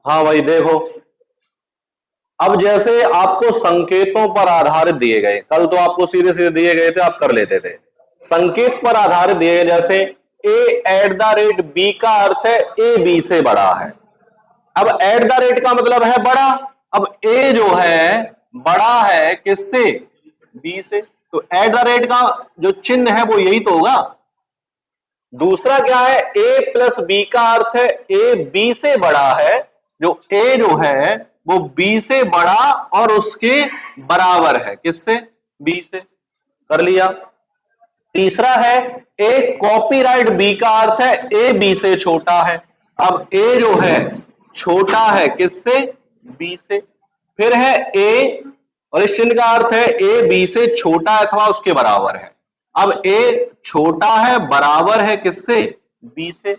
हाँ भाई देखो, अब जैसे आपको संकेतों पर आधारित दिए गए, कल तो आपको सीधे सीधे दिए गए थे, आप कर लेते थे। संकेत पर आधारित दिए गए, जैसे a@b का अर्थ है ए बी से बड़ा है। अब एट द रेट का मतलब है बड़ा। अब ए जो है बड़ा है किससे? बी से। तो एट द रेट का जो चिन्ह है वो यही तो होगा। दूसरा क्या है? ए प्लस बी का अर्थ है ए बी से बड़ा है। जो ए जो है वो बी से बड़ा और उसके बराबर है। किससे? बी से। कर लिया। तीसरा है ए कॉपीराइट बी का अर्थ है ए बी से छोटा है। अब ए जो है छोटा है किससे? बी से। फिर है ए, और इस चिन्ह का अर्थ है ए बी से छोटा अथवा उसके बराबर है। अब ए छोटा है बराबर है किससे? बी से।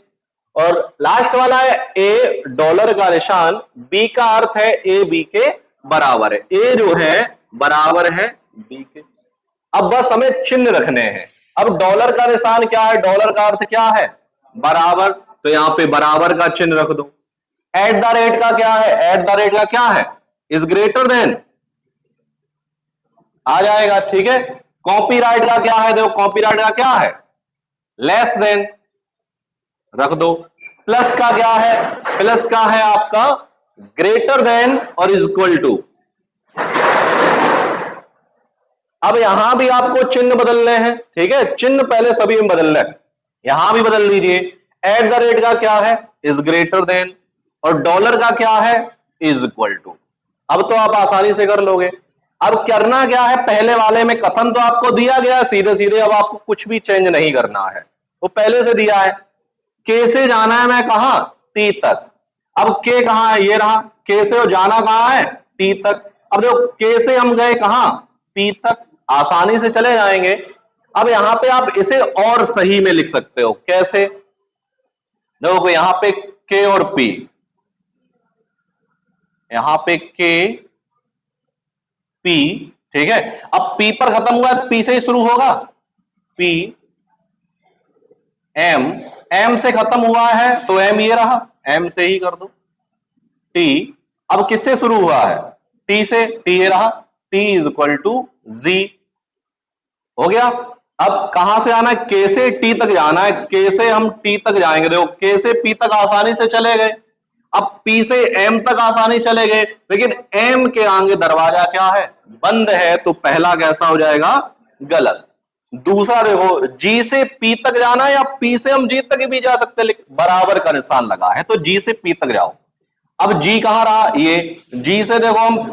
और लास्ट वाला है ए डॉलर का निशान, बी का अर्थ है ए बी के बराबर है। ए जो है बराबर है बी के। अब बस हमें चिन्ह रखने हैं। अब डॉलर का निशान क्या है? डॉलर का अर्थ क्या है? बराबर। तो यहां पे बराबर का चिन्ह रख दो। एट द रेट का क्या है? एट द रेट का क्या है? इज ग्रेटर देन आ जाएगा, ठीक है। कॉपीराइट का क्या है? देखो कॉपीराइट का क्या है? लेस देन रख दो। प्लस का क्या है? प्लस का है आपका ग्रेटर देन और इज इक्वल टू। अब यहां भी आपको चिन्ह बदलने हैं, ठीक है। चिन्ह पहले सभी में बदलना है, यहां भी बदल लीजिए। एट द रेट का क्या है? इज ग्रेटर देन, और डॉलर का क्या है? Is equal to. अब तो आप आसानी से कर लोगे। अब करना क्या है? पहले वाले में कथन तो आपको दिया गया सीधे सीधे, अब आपको कुछ भी चेंज नहीं करना है, वो पहले से दिया है। के से जाना है मैं कहा? टी तक। अब के कहां है? ये रहा के से, और जाना कहां है? टी तक। अब देखो के से हम गए कहां? पी तक। आसानी से चले जाएंगे। अब यहां पे आप इसे और सही में लिख सकते हो। कैसे? देखो यहां पे के और पी, यहां पे के पी, ठीक है। अब पी पर खत्म हुआ है तो पी से ही शुरू होगा। पी एम, एम से खत्म हुआ है तो एम ये रहा, एम से ही कर दो। टी अब किससे शुरू हुआ है? टी से, टी ये रहा, टी इज इक्वल टू जी। हो गया। अब कहां से आना है? के से टी तक जाना है। के से हम टी तक जाएंगे। देखो के से पी तक आसानी से चले गए। अब पी से एम तक आसानी चले गए, लेकिन एम के आगे दरवाजा क्या है? बंद है। तो पहला कैसा हो जाएगा? गलत। दूसरा देखो, जी से पी तक जाना है, या पी से हम जी तक भी जा सकते हैं, लेकिन बराबर का निशान लगा है तो जी से पी तक जाओ। अब जी कहां रहा? ये जी से देखो हम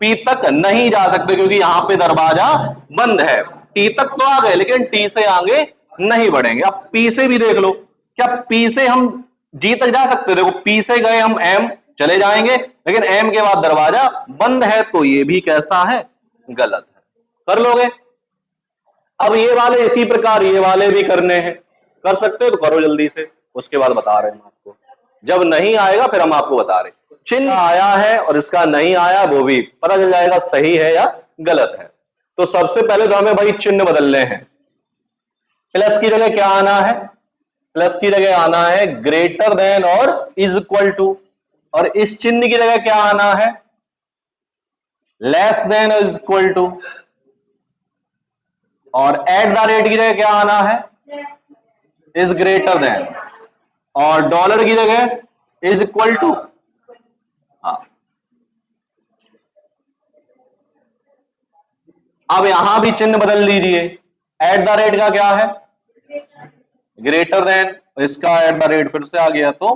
पी तक नहीं जा सकते क्योंकि यहां पे दरवाजा बंद है। टी तक तो आ गए लेकिन टी से आगे नहीं बढ़ेंगे। अब पी से भी देख लो, क्या पी से हम जी तक जा सकते? देखो पी से गए हम एम चले जाएंगे, लेकिन एम के बाद दरवाजा बंद है तो ये भी कैसा है? गलत है। कर लोगे? अब ये वाले इसी प्रकार ये वाले भी करने हैं। कर सकते हो तो करो जल्दी से, उसके बाद बता रहे हैं आपको। जब नहीं आएगा फिर हम आपको बता रहे हैं। चिन्ह आया है और इसका नहीं आया वो भी पता चल जाएगा सही है या गलत है। तो सबसे पहले तो हमें भाई चिन्ह बदलने हैं। प्लस की जगह क्या आना है? प्लस की जगह आना है ग्रेटर देन और इज इक्वल टू, और इस चिन्ह की जगह क्या आना है? Less than is equal to, और एट द रेट की जगह क्या आना है? इज ग्रेटर देन, और डॉलर की जगह इज इक्वल टू। हाँ, अब यहां भी चिन्ह बदल लीजिए। एट द रेट का क्या है? ग्रेटर देन, इसका एट द रेट फिर से आ गया तो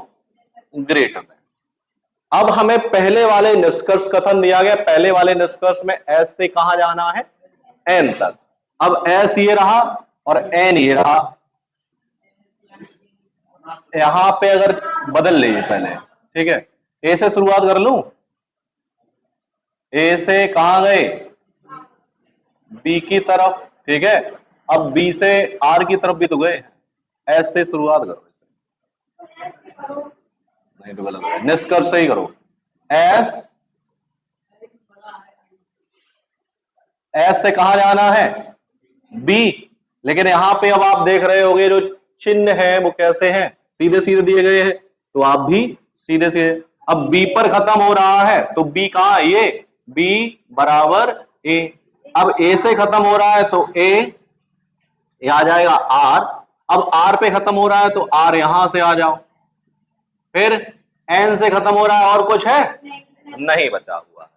ग्रेटर देन। अब हमें पहले वाले निष्कर्ष कथन दिया गया, पहले वाले निष्कर्ष में एस से कहां जाना है? एन तक। अब एस ये रहा और एन ये रहा। यहां पे अगर बदल लीजिए पहले, ठीक है। ए से शुरुआत कर लूं। ए से कहां गए? बी की तरफ, ठीक है। अब बी से आर की तरफ भी तो गए। एस से शुरुआत करो इसे। नहीं तो गलत है, निष्कर्ष से ही करो। एस, एस से कहां जाना है? बी। लेकिन यहां पे अब आप देख रहे होंगे जो चिन्ह है वो कैसे हैं? सीधे सीधे दिए गए हैं, तो आप भी सीधे सीधे। अब B पर खत्म हो रहा है तो B कहां है, ये B बराबर A। अब A से खत्म हो रहा है तो A ये आ जाएगा R। अब R पे खत्म हो रहा है तो R यहां से आ जाओ। फिर N से खत्म हो रहा है, और कुछ है नहीं बचा हुआ है,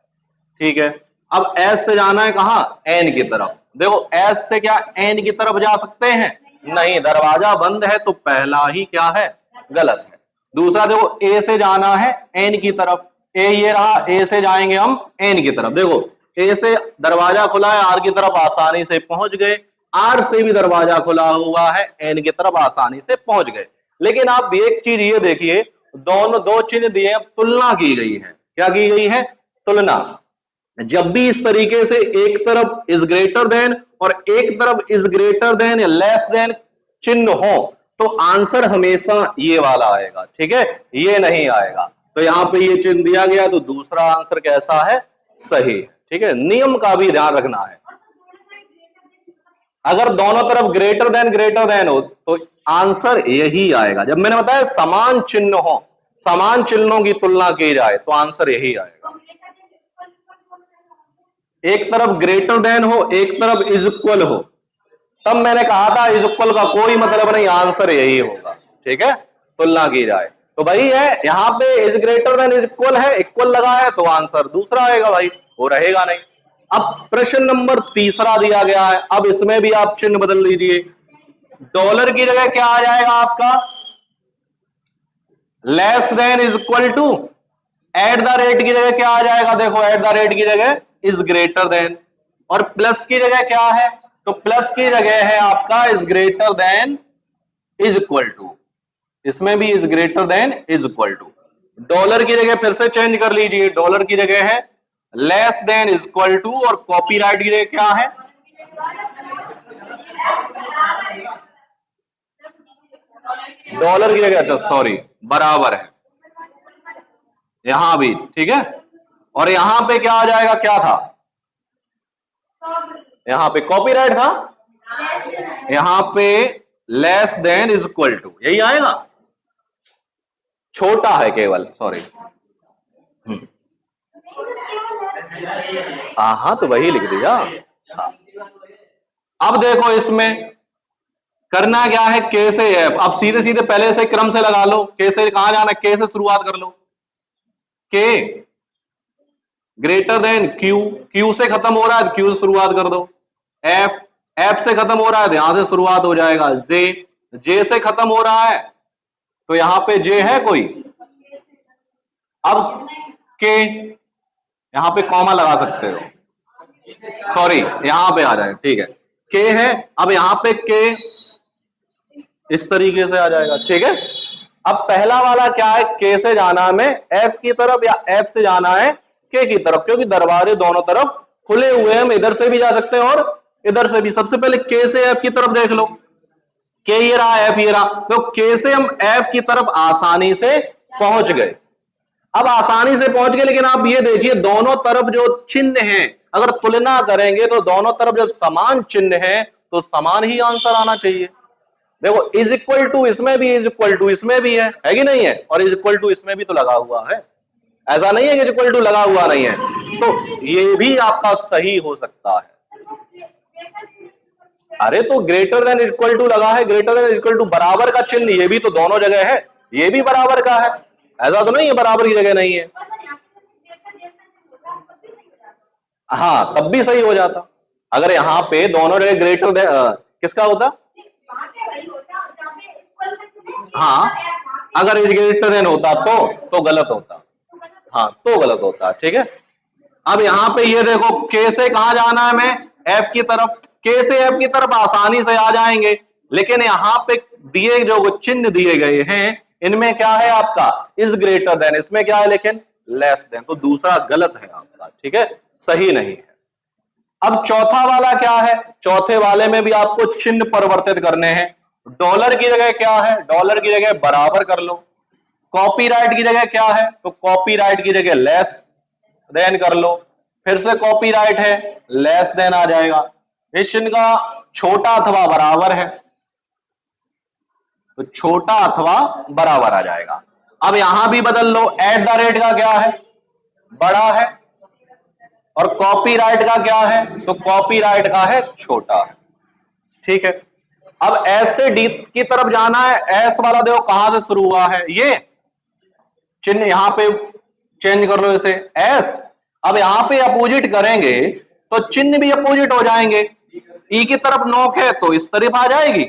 ठीक है। अब S से जाना है कहां, N की तरफ। देखो S से क्या N की तरफ जा सकते हैं, नहीं, दरवाजा बंद है तो पहला ही क्या है, गलत है। दूसरा देखो A से जाना है N की तरफ, A ये रहा, A से जाएंगे हम N की तरफ। देखो A से दरवाजा खुला है, R की तरफ आसानी से पहुंच गए, R से भी दरवाजा खुला हुआ है, N की तरफ आसानी से पहुंच गए। लेकिन आप एक चीज ये देखिए, दोनों दो चिन्ह दिए, अब तुलना की गई है। क्या की गई है, तुलना। जब भी इस तरीके से एक तरफ इज ग्रेटर देन और एक तरफ इज ग्रेटर देन या लेस देन चिन्ह हो तो आंसर हमेशा ये वाला आएगा, ठीक है, ये नहीं आएगा। तो यहां पे ये चिन्ह दिया गया तो दूसरा आंसर कैसा है, सही, ठीक है। नियम का भी ध्यान रखना है, अगर दोनों तरफ ग्रेटर देन हो तो आंसर यही आएगा। जब मैंने बताया समान चिन्ह हो, समान चिन्हों की तुलना की जाए तो आंसर यही आएगा। एक तरफ ग्रेटर देन हो, एक तरफ इज इक्वल हो, तब मैंने कहा था इज इक्वल का कोई मतलब नहीं, आंसर यही होगा, ठीक है, तुलना की जाए तो भाई है। यहां पे is greater than is equal है, इक्वल लगा है तो आंसर दूसरा आएगा भाई, वो रहेगा नहीं। अब प्रश्न नंबर तीसरा दिया गया है, अब इसमें भी आप चिन्ह बदल लीजिए। डॉलर की जगह क्या आ जाएगा आपका, less than is equal to, at the rate की जगह क्या आ जाएगा, देखो एट द रेट की जगह इज ग्रेटर देन, और प्लस की जगह क्या है, तो प्लस की जगह है आपका is greater than is equal to, इसमें भी is greater than is equal to. Dollar की जगह फिर से चेंज कर लीजिए, डॉलर की जगह है less than is equal to, और कॉपीराइट की जगह क्या है, डॉलर की जगह, अच्छा सॉरी, बराबर है यहां भी, ठीक है। और यहां पे क्या आ जाएगा, क्या था, यहां पे कॉपीराइट था, यहां पे less than is equal to, यही आएगा, छोटा है केवल, सॉरी। हाँ तो वही लिख दिया। हाँ। अब देखो इसमें करना क्या है, के से एफ, अब सीधे सीधे पहले से क्रम से लगा लो, के से कहां जाना, के से शुरुआत कर लो, के ग्रेटर देन क्यू, क्यू से खत्म हो रहा है क्यू से शुरुआत कर दो, एफ, एफ से खत्म हो रहा है यहां से शुरुआत हो जाएगा, जे, जे से खत्म हो रहा है तो यहां पे जे है कोई, अब के, यहां पे कॉमा लगा सकते हो, सॉरी यहां पे आ जाए, ठीक है, के है, अब यहां पे के इस तरीके से आ जाएगा, ठीक है। अब पहला वाला क्या है, के से जाना है हमें एफ की तरफ या एफ से जाना है के की तरफ, क्योंकि दरवाजे दोनों तरफ खुले हुए हैं, हम इधर से भी जा सकते हैं और इधर से भी। सबसे पहले के से एफ की तरफ देख लो, के ये रहा, एफ ये रहा, तो के से हम एफ की तरफ आसानी से पहुंच गए। अब आसानी से पहुंच गए, लेकिन आप ये देखिए दोनों तरफ जो चिन्ह हैं, अगर तुलना करेंगे तो दोनों तरफ जब समान चिन्ह है तो समान ही आंसर आना चाहिए। देखो इज इक्वल टू इसमें भी, इज इक्वल टू इसमें भी है कि नहीं है, और इज इक्वल टू इसमें भी तो लगा हुआ है, ऐसा नहीं है कि इज इक्वल टू लगा हुआ नहीं है, तो ये भी आपका सही हो सकता है। अरे तो ग्रेटर देन इक्वल टू लगा है, ग्रेटर देन इक्वल टू बराबर का चिन्ह, ये भी तो दोनों जगह है, ये भी बराबर का है, ऐसा तो नहीं है बराबर की जगह नहीं है। हाँ तब भी सही हो जाता, अगर यहां पे दोनों जगह ग्रेटर देन किसका होता, हाँ अगर इज ग्रेटर देन होता तो गलत होता, हाँ तो गलत होता, ठीक है। अब यहां पे ये देखो के से कहां जाना है हमें, एफ की तरफ, के से एफ की तरफ आसानी से आ जाएंगे, लेकिन यहां पे दिए जो चिन्ह दिए गए हैं इनमें क्या है आपका इज ग्रेटर देन, इसमें क्या है लेकिन लेस देन, तो दूसरा गलत है आपका, ठीक है, सही नहीं है। अब चौथा वाला क्या है, चौथे वाले में भी आपको चिन्ह परिवर्तित करने हैं। डॉलर की जगह क्या है, डॉलर की जगह बराबर कर लो, कॉपीराइट की जगह क्या है, तो कॉपीराइट की जगह लेस देन कर लो, फिर से कॉपीराइट है लेस देन आ जाएगा, इस चिन्ह का छोटा अथवा बराबर है तो छोटा अथवा बराबर आ जाएगा। अब यहां भी बदल लो, एट द रेट का क्या है, बड़ा है, और कॉपीराइट का क्या है, तो कॉपीराइट का है छोटा है। ठीक है, अब एस से डी की तरफ जाना है। एस वाला देखो कहां से शुरू हुआ है, ये चिन्ह यहां पे चेंज कर लो इसे एस। अब यहां पे अपोजिट करेंगे तो चिन्ह भी अपोजिट हो जाएंगे। ई की तरफ नोक है तो इस तरफ आ जाएगी।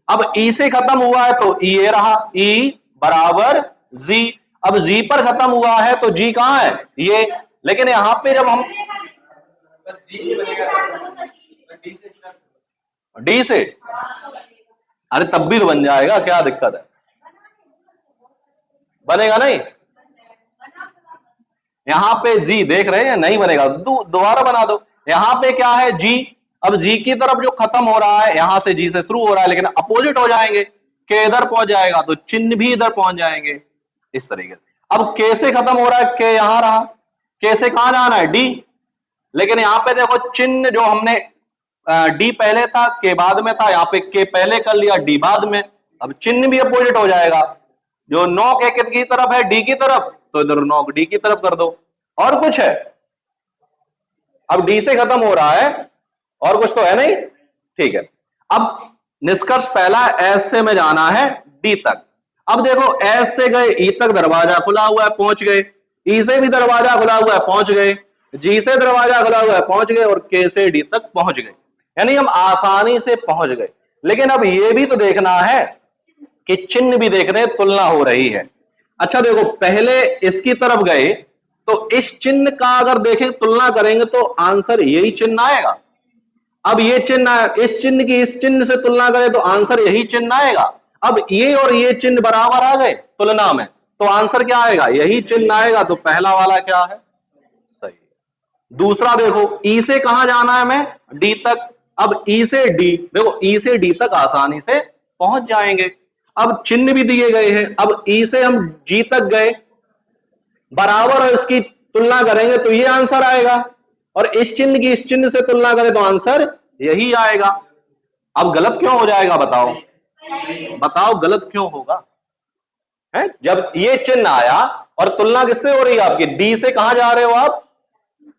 अब ई से खत्म हुआ है तो ई ये रहा, ई बराबर जी। अब जी पर खत्म हुआ है तो जी कहां है, ये। लेकिन यहां पे जब हम डी से, अरे तब भी तो बन जाएगा, क्या दिक्कत है, बनेगा नहीं। यहां पे जी देख रहे हैं नहीं बनेगा, दोबारा बना दो। यहां पे क्या है जी, अब जी की तरफ जो खत्म हो रहा है यहां से जी से शुरू हो रहा है, लेकिन अपोजिट हो जाएंगे, के इधर पहुंच जाएगा तो चिन्ह भी इधर पहुंच जाएंगे इस तरीके से। अब के से खत्म हो रहा है, के यहां रहा, के से कहां जाना है, डी। लेकिन यहां पे देखो चिन्ह जो हमने डी पहले था के बाद में था, यहां पे के पहले कर लिया डी बाद में, अब चिन्ह भी अपोजिट हो जाएगा। जो नॉक है किसकी तरफ है, डी की तरफ, तो इधर नॉक डी की तरफ कर दो। और कुछ है, अब डी से खत्म हो रहा है, और कुछ तो है नहीं। ठीक है, अब निष्कर्ष पहला, एस से में जाना है डी तक। अब देखो एस से गए ई तक, दरवाजा खुला हुआ है पहुंच गए, ई से भी दरवाजा खुला हुआ है पहुंच गए, जी से दरवाजा खुला हुआ है पहुंच गए, और के से डी तक पहुंच गए, यानी हम आसानी से पहुंच गए। लेकिन अब ये भी तो देखना है कि चिन्ह भी देख रहे हैं, तुलना हो रही है। अच्छा देखो, पहले इसकी तरफ गए तो इस चिन्ह का अगर देखें तुलना करेंगे तो आंसर यही चिन्ह आएगा। अब ये चिन्ह, इस चिन्ह की इस चिन्ह से तुलना करें तो आंसर यही चिन्ह आएगा। अब ये और ये चिन्ह बराबर आ गए तुलना में, तो आंसर क्या आएगा, यही चिन्ह आएगा। तो पहला वाला क्या है, सही है। दूसरा देखो, ई से कहां जाना है हमें, डी तक। अब ई से डी, देखो ई से डी तक आसानी से पहुंच जाएंगे। अब चिन्ह भी दिए गए हैं, अब ई से हम जी तक गए बराबर, और इसकी तुलना करेंगे तो ये आंसर आएगा, और इस चिन्ह की इस चिन्ह से तुलना करें तो आंसर यही आएगा। अब गलत क्यों हो जाएगा बताओ, बताओ गलत क्यों होगा, है जब ये चिन्ह आया और तुलना किससे हो रही है आपकी, डी से कहां जा रहे हो आप,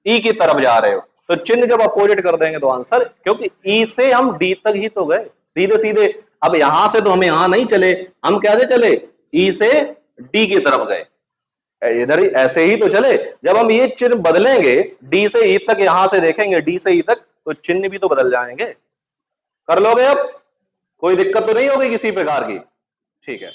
ई की तरफ जा रहे हो, तो चिन्ह जब अपोजिट कर देंगे तो आंसर, क्योंकि ई से हम डी तक ही तो गए सीधे सीधे। अब यहां से तो हम यहां नहीं चले, हम कैसे चले, ई से डी की तरफ गए, इधर ही ऐसे ही तो चले। जब हम ये चिन्ह बदलेंगे, डी से ई तक, यहां से देखेंगे डी से ई तक, तो चिन्ह भी तो बदल जाएंगे। कर लोगे अब, कोई दिक्कत तो नहीं होगी किसी प्रकार की, ठीक है।